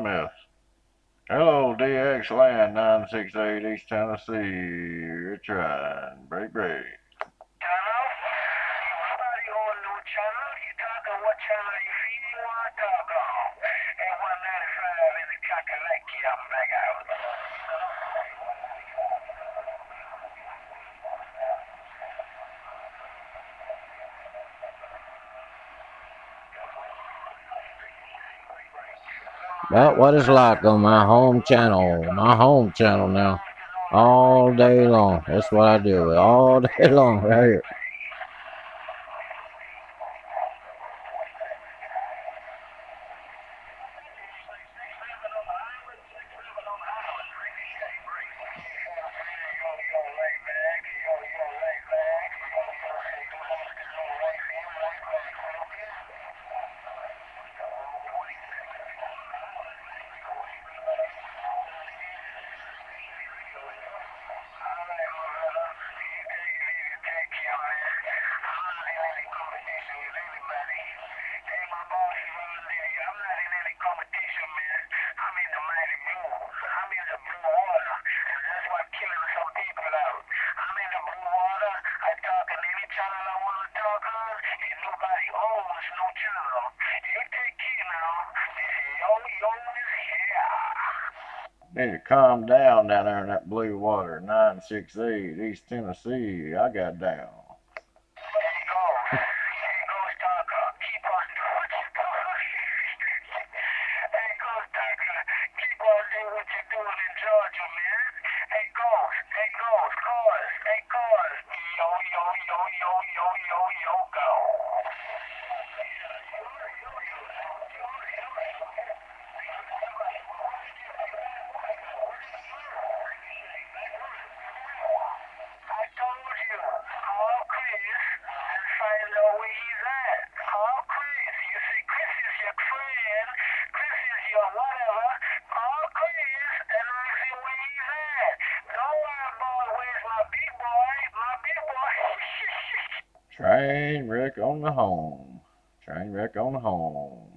miss? Hello, DX Land 968 East Tennessee. You're trying. Break. Channel? Somebody on new channel? You talking what channel you feel you want to talk on? Hey, 195 in the Kakalaki, I'm back out. About what it's like on my home channel. My home channel now. All day long. That's what I do with all day long right here. Need to calm down there in that blue water. 968 East Tennessee. I got down. Train wreck on the home. Train wreck on the home.